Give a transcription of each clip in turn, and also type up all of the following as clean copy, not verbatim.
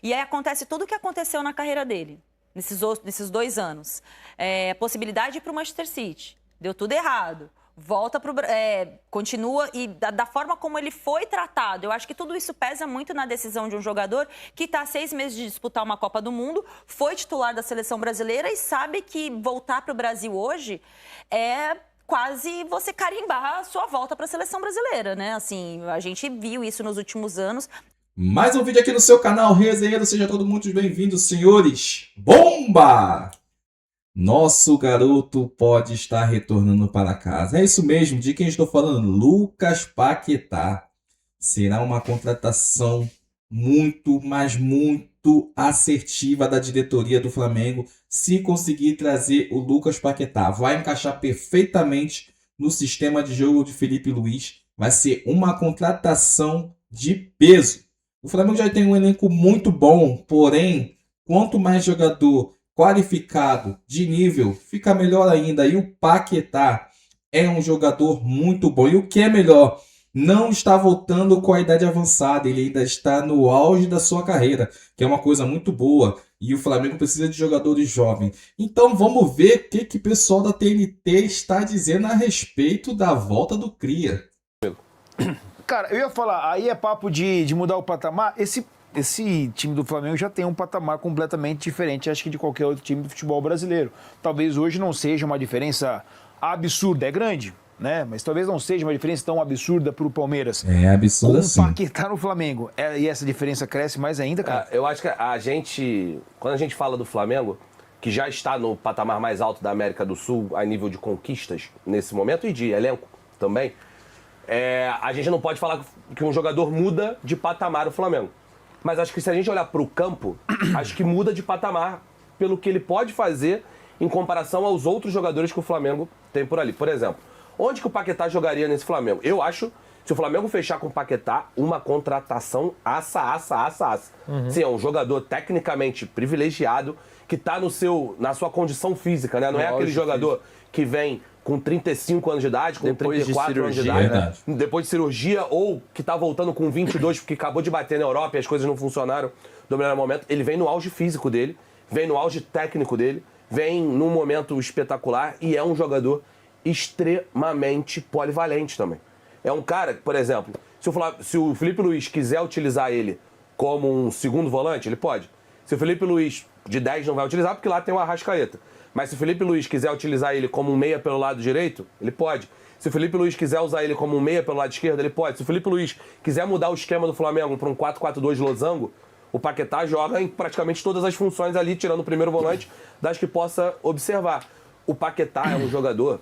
E aí acontece tudo o que aconteceu na carreira dele, nesses 2 anos. Possibilidade de ir para o Manchester City, deu tudo errado. Volta para continua e da forma como ele foi tratado. Eu acho que tudo isso pesa muito na decisão de um jogador que está há 6 meses de disputar uma Copa do Mundo, foi titular da seleção brasileira e sabe que voltar para o Brasil hoje é quase você carimbar a sua volta para a seleção brasileira, né? Assim, a gente viu isso nos últimos anos. Mais um vídeo aqui no seu canal Resenheiro, seja todo muito bem-vindos, senhores. Bomba! Nosso garoto pode estar retornando para casa. É isso mesmo, de quem estou falando? Lucas Paquetá. Será uma contratação muito, mas muito assertiva da diretoria do Flamengo se conseguir trazer o Lucas Paquetá. Vai encaixar perfeitamente no sistema de jogo de Felipe Luiz. Vai ser uma contratação de peso. O Flamengo já tem um elenco muito bom, porém, quanto mais jogador qualificado, de nível, fica melhor ainda. E o Paquetá é um jogador muito bom. E o que é melhor, não está voltando com a idade avançada. Ele ainda está no auge da sua carreira, que é uma coisa muito boa. E o Flamengo precisa de jogadores jovens. Então vamos ver o que o pessoal da TNT está dizendo a respeito da volta do Cria. Cara, eu ia falar, aí é papo de mudar o patamar. Esse time do Flamengo já tem um patamar completamente diferente, acho que de qualquer outro time do futebol brasileiro. Talvez hoje não seja uma diferença absurda, é grande, né? Mas talvez não seja uma diferença tão absurda para o Palmeiras. É absurda, sim. Com o Paquetá no Flamengo. E essa diferença cresce mais ainda, cara? Eu acho que quando a gente fala do Flamengo, que já está no patamar mais alto da América do Sul, a nível de conquistas nesse momento e de elenco também, a gente não pode falar que um jogador muda de patamar o Flamengo. Mas acho que se a gente olhar para o campo, acho que muda de patamar pelo que ele pode fazer em comparação aos outros jogadores que o Flamengo tem por ali. Por exemplo, onde que o Paquetá jogaria nesse Flamengo? Eu acho, se o Flamengo fechar com o Paquetá, uma contratação assa. Sim, é um jogador tecnicamente privilegiado, que está na sua condição física, né? Não é aquele jogador que vem com 35 anos de idade, com 34 anos de idade, depois de cirurgia, ou que tá voltando com 22 porque acabou de bater na Europa e as coisas não funcionaram no melhor momento. Ele vem no auge físico dele, vem no auge técnico dele, vem num momento espetacular e é um jogador extremamente polivalente também. É um cara que, por exemplo, se o Felipe Luiz quiser utilizar ele como um segundo volante, ele pode. Se o Felipe Luiz de 10 não vai utilizar, porque lá tem o Arrascaeta. Mas se o Felipe Luiz quiser utilizar ele como um meia pelo lado direito, ele pode. Se o Felipe Luiz quiser usar ele como um meia pelo lado esquerdo, ele pode. Se o Felipe Luiz quiser mudar o esquema do Flamengo para um 4-4-2 losango, o Paquetá joga em praticamente todas as funções ali, tirando o primeiro volante, das que possa observar. O Paquetá é um jogador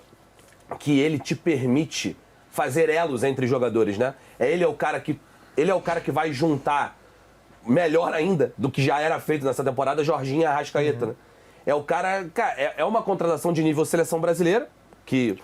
que ele te permite fazer elos entre jogadores, né? Ele é o cara que vai juntar melhor ainda do que já era feito nessa temporada, Jorginho e Arrascaeta, né? É o cara, é uma contratação de nível seleção brasileira, que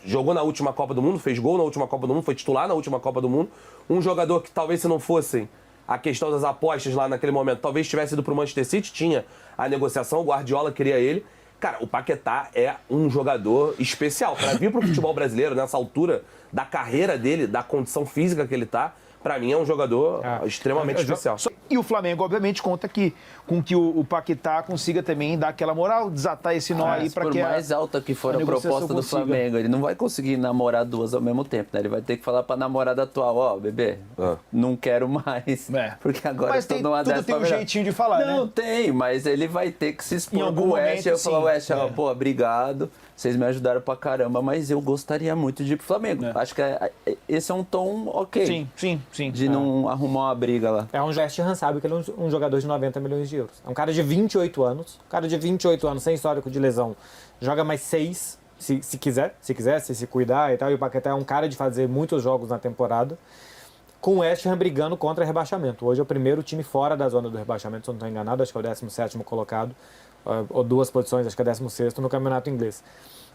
jogou na última Copa do Mundo, fez gol na última Copa do Mundo, foi titular na última Copa do Mundo. Um jogador que talvez se não fossem a questão das apostas lá naquele momento, talvez tivesse ido pro Manchester City, tinha a negociação, o Guardiola queria ele. Cara, o Paquetá é um jogador especial. Para vir pro futebol brasileiro, nessa altura da carreira dele, da condição física que ele tá, pra mim é um jogador extremamente especial. E o Flamengo, obviamente, conta com que o Paquetá consiga também dar aquela moral, desatar esse nó aí para que por mais alta que for a proposta do Flamengo, ele não vai conseguir namorar duas ao mesmo tempo, né? Ele vai ter que falar pra namorada atual, bebê, não quero mais, porque agora mas estou numa dessa. Mas tem um jeitinho de falar, né? Não, tem, mas ele vai ter que se expor pro West, eu falar, West, pô, obrigado, vocês me ajudaram pra caramba, mas eu gostaria muito de ir pro Flamengo. Acho que esse é um tom ok. Sim. De não arrumar uma briga lá. É um West Ham sabe que ele é um jogador de 90 milhões de euros. É um cara de 28 anos. Um cara de 28 anos, sem histórico de lesão. Joga mais 6, se quiser, se cuidar e tal. E o Paquetá é um cara de fazer muitos jogos na temporada. Com o West Ham brigando contra rebaixamento. Hoje é o primeiro time fora da zona do rebaixamento, se eu não estou enganado. Acho que é o 17º colocado. Ou 2 posições, acho que é 16º no campeonato inglês.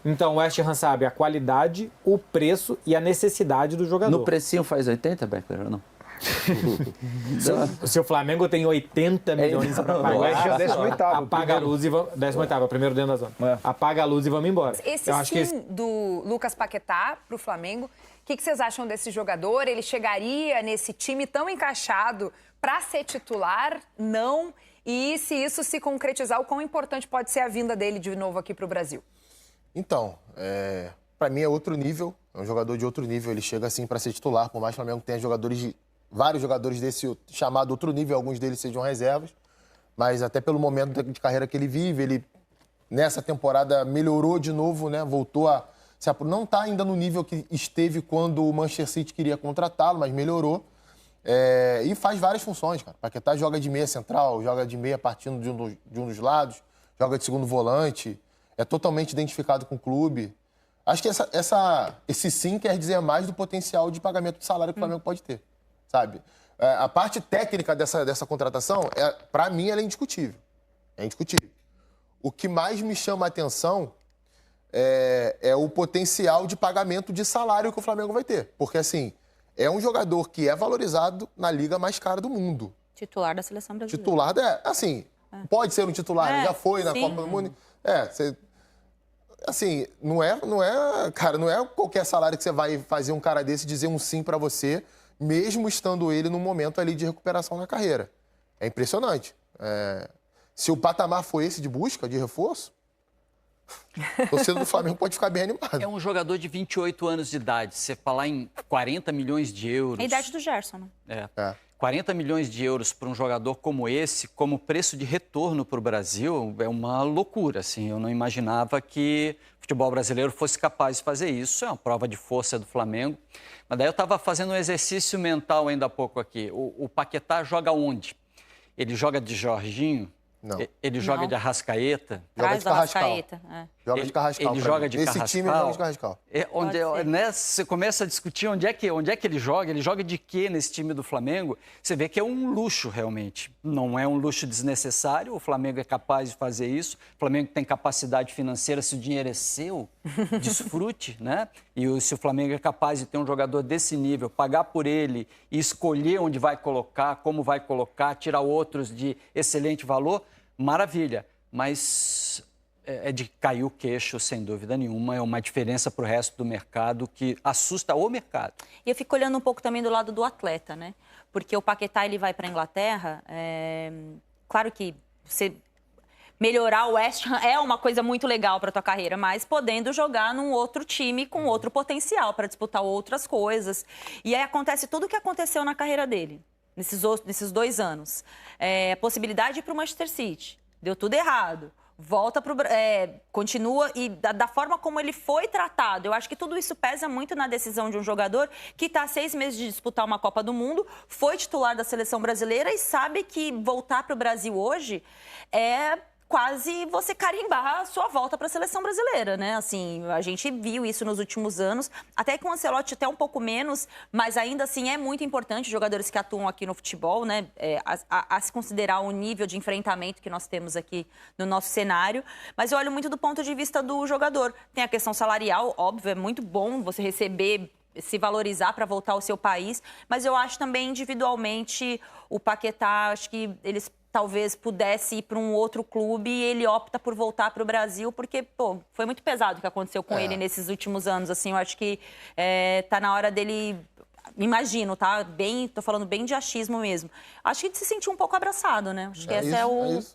Então o West Ham sabe a qualidade, o preço e a necessidade do jogador. No precinho faz 80, Beckler, ou não? Se o Flamengo tem 80 milhões para pagar, o West Ham é 18º, apaga a luz e vamos... 18º, primeiro dentro da zona. Apaga a luz e vamos embora. Esse sim do Lucas Paquetá para o Flamengo, o que vocês acham desse jogador? Ele chegaria nesse time tão encaixado para ser titular, não. E se isso se concretizar, o quão importante pode ser a vinda dele de novo aqui para o Brasil? Então, para mim é outro nível, é um jogador de outro nível, ele chega assim para ser titular, por mais que o Flamengo tenha vários jogadores desse chamado outro nível, alguns deles sejam reservas, mas até pelo momento de carreira que ele vive, ele nessa temporada melhorou de novo, né? Voltou a não está ainda no nível que esteve quando o Manchester City queria contratá-lo, mas melhorou. E faz várias funções, cara. Paquetá joga de meia central, joga de meia partindo de um dos lados, joga de segundo volante, é totalmente identificado com o clube. Acho que esse sim quer dizer mais do potencial de pagamento de salário que o Flamengo pode ter, sabe? A parte técnica dessa contratação, para mim, ela é indiscutível. É indiscutível. O que mais me chama a atenção é o potencial de pagamento de salário que o Flamengo vai ter. Porque, assim, é um jogador que é valorizado na liga mais cara do mundo. Titular da Seleção Brasileira. Titular, pode ser um titular, já foi na Copa do Mundo. Assim, não é qualquer salário que você vai fazer um cara desse dizer um sim pra você, mesmo estando ele num momento ali de recuperação na carreira. É impressionante. Se o patamar for esse de busca, de reforço, o torcedor do Flamengo pode ficar bem animado. É um jogador de 28 anos de idade. Você falar em 40 milhões de euros... É a idade do Gerson, né? 40 milhões de euros para um jogador como esse, como preço de retorno para o Brasil, é uma loucura. Assim. Eu não imaginava que o futebol brasileiro fosse capaz de fazer isso. É uma prova de força do Flamengo. Mas daí eu estava fazendo um exercício mental ainda há pouco aqui. O Paquetá joga onde? Ele joga de Jorginho? Não. Ele joga de Arrascaeta? Joga de Carrascal. Joga de Carrascal. Ele joga de Carrascal. Esse time joga de Carrascal. Você começa a discutir onde é que ele joga de quê nesse time do Flamengo. Você vê que é um luxo, realmente. Não é um luxo desnecessário, o Flamengo é capaz de fazer isso. O Flamengo tem capacidade financeira, se o dinheiro é seu, desfrute, né? E se o Flamengo é capaz de ter um jogador desse nível, pagar por ele e escolher onde vai colocar, como vai colocar, tirar outros de excelente valor, maravilha. Mas é de cair o queixo, sem dúvida nenhuma. É uma diferença para o resto do mercado que assusta o mercado. E eu fico olhando um pouco também do lado do atleta, né? Porque o Paquetá, ele vai para a Inglaterra. Claro que você melhorar o West Ham é uma coisa muito legal para a tua carreira, mas podendo jogar num outro time com outro potencial para disputar outras coisas. E aí acontece tudo o que aconteceu na carreira dele, nesses 2 anos. A possibilidade de ir para o Manchester City. Deu tudo errado. Volta para continua e da forma como ele foi tratado, eu acho que tudo isso pesa muito na decisão de um jogador que está há 6 meses de disputar uma Copa do Mundo, foi titular da Seleção Brasileira e sabe que voltar para o Brasil hoje é quase você carimbar a sua volta para a Seleção Brasileira, né? Assim, a gente viu isso nos últimos anos, até com o Ancelotti até um pouco menos, mas ainda assim é muito importante jogadores que atuam aqui no futebol, né? A se considerar o nível de enfrentamento que nós temos aqui no nosso cenário, mas eu olho muito do ponto de vista do jogador. Tem a questão salarial, óbvio, é muito bom você receber, se valorizar para voltar ao seu país, mas eu acho também individualmente o Paquetá, acho que eles talvez pudesse ir para um outro clube e ele opta por voltar para o Brasil, porque, foi muito pesado o que aconteceu com ele nesses últimos anos, assim, eu acho que tá na hora dele, imagino, tá? Tô falando bem de achismo mesmo. Acho que ele se sentiu um pouco abraçado, né? Acho que esse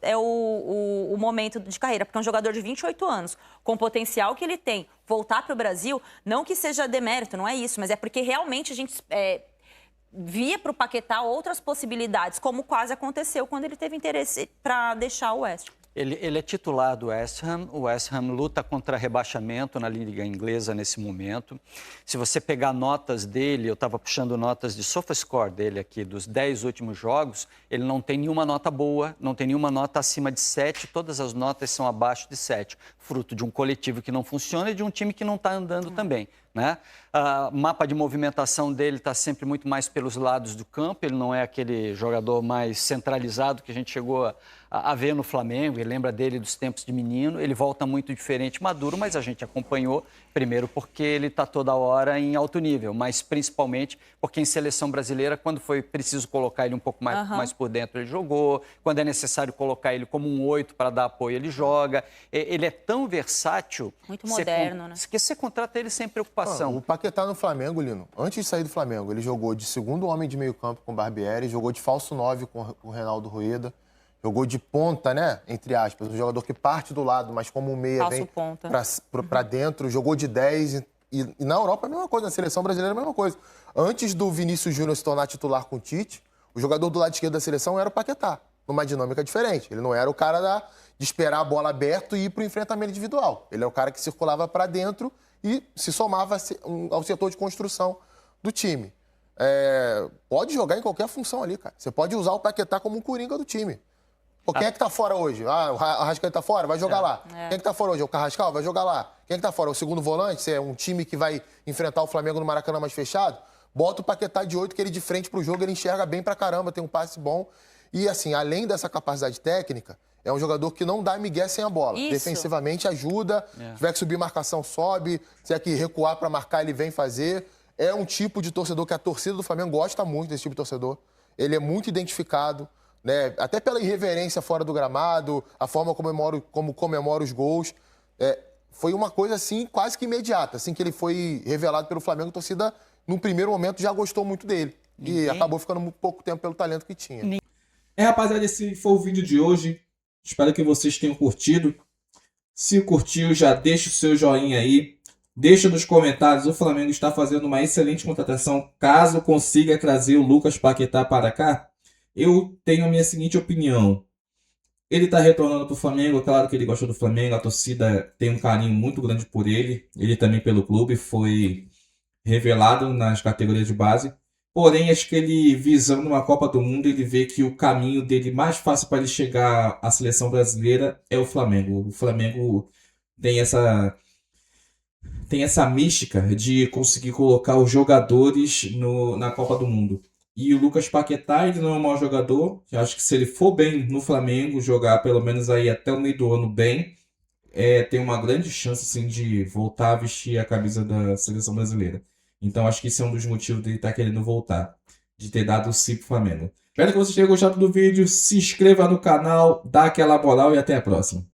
é o momento de carreira, porque é um jogador de 28 anos, com o potencial que ele tem, voltar para o Brasil, não que seja demérito, não é isso, mas é porque realmente a gente via para o Paquetá outras possibilidades, como quase aconteceu quando ele teve interesse para deixar o West Ham. Ele é titular do West Ham. O West Ham luta contra rebaixamento na Liga Inglesa nesse momento. Se você pegar notas dele, eu estava puxando notas de SofaScore dele aqui, dos 10 últimos jogos, ele não tem nenhuma nota boa, não tem nenhuma nota acima de 7, todas as notas são abaixo de 7, fruto de um coletivo que não funciona e de um time que não está andando também, né? O mapa de movimentação dele está sempre muito mais pelos lados do campo, ele não é aquele jogador mais centralizado que a gente chegou a ver no Flamengo, e lembra dele dos tempos de menino, ele volta muito diferente, maduro, mas a gente acompanhou, primeiro porque ele está toda hora em alto nível, mas principalmente porque em seleção brasileira, quando foi preciso colocar ele um pouco mais por dentro, ele jogou, quando é necessário colocar ele como um 8 para dar apoio, ele joga, ele é tão versátil... Muito moderno, né? Que você contrata ele sem preocupação preocupação. O Paquetá no Flamengo, Lino, antes de sair do Flamengo, ele jogou de segundo homem de meio campo com o Barbieri, jogou de falso 9 com o Reinaldo Rueda, jogou de ponta, né, entre aspas, um jogador que parte do lado, mas como um meia Falso vem ponta. pra dentro, jogou de 10 e na Europa é a mesma coisa, na seleção brasileira é a mesma coisa. Antes do Vinícius Júnior se tornar titular com o Tite, o jogador do lado esquerdo da seleção era o Paquetá, numa dinâmica diferente. Ele não era o cara de esperar a bola aberta e ir pro enfrentamento individual. Ele é o cara que circulava para dentro e se somava ao setor de construção do time. Pode jogar em qualquer função ali, cara. Você pode usar o Paquetá como um coringa do time. Pô, quem é que tá fora hoje? O Arrascaeta tá fora? Vai jogar lá. Quem é que tá fora hoje? O Carrascal? Vai jogar lá. Quem é que tá fora? O segundo volante? Se é um time que vai enfrentar o Flamengo no Maracanã mais fechado, bota o Paquetá de 8, que ele de frente pro jogo, ele enxerga bem pra caramba, tem um passe bom. E assim, além dessa capacidade técnica, é um jogador que não dá migué sem a bola. Isso. Defensivamente ajuda, se tiver que subir marcação, sobe, se tiver que recuar pra marcar, ele vem fazer. É um tipo de torcedor que a torcida do Flamengo gosta muito desse tipo de torcedor. Ele é muito identificado, né? Até pela irreverência fora do gramado, a forma como comemora os gols. Foi uma coisa assim, quase que imediata. Assim que ele foi revelado pelo Flamengo, a torcida, num primeiro momento, já gostou muito dele. E acabou ficando muito pouco tempo pelo talento que tinha. Rapaziada, esse foi o vídeo de hoje. Espero que vocês tenham curtido. Se curtiu, já deixa o seu joinha aí. Deixa nos comentários. O Flamengo está fazendo uma excelente contratação. Caso consiga trazer o Lucas Paquetá para cá, eu tenho a minha seguinte opinião. Ele está retornando para o Flamengo. Claro que ele gosta do Flamengo. A torcida tem um carinho muito grande por ele. Ele também pelo clube. Foi revelado nas categorias de base. Porém, acho que ele, visando uma Copa do Mundo, ele vê que o caminho dele mais fácil para ele chegar à seleção brasileira é o Flamengo. O Flamengo tem essa mística de conseguir colocar os jogadores na Copa do Mundo. E o Lucas Paquetá, ele não é um mau jogador. Eu acho que se ele for bem no Flamengo, jogar pelo menos aí até o meio do ano bem, tem uma grande chance assim, de voltar a vestir a camisa da seleção brasileira. Então acho que esse é um dos motivos dele estar querendo voltar, de ter dado o sim pro Flamengo. Espero que vocês tenham gostado do vídeo, se inscreva no canal, dá aquela moral e até a próxima.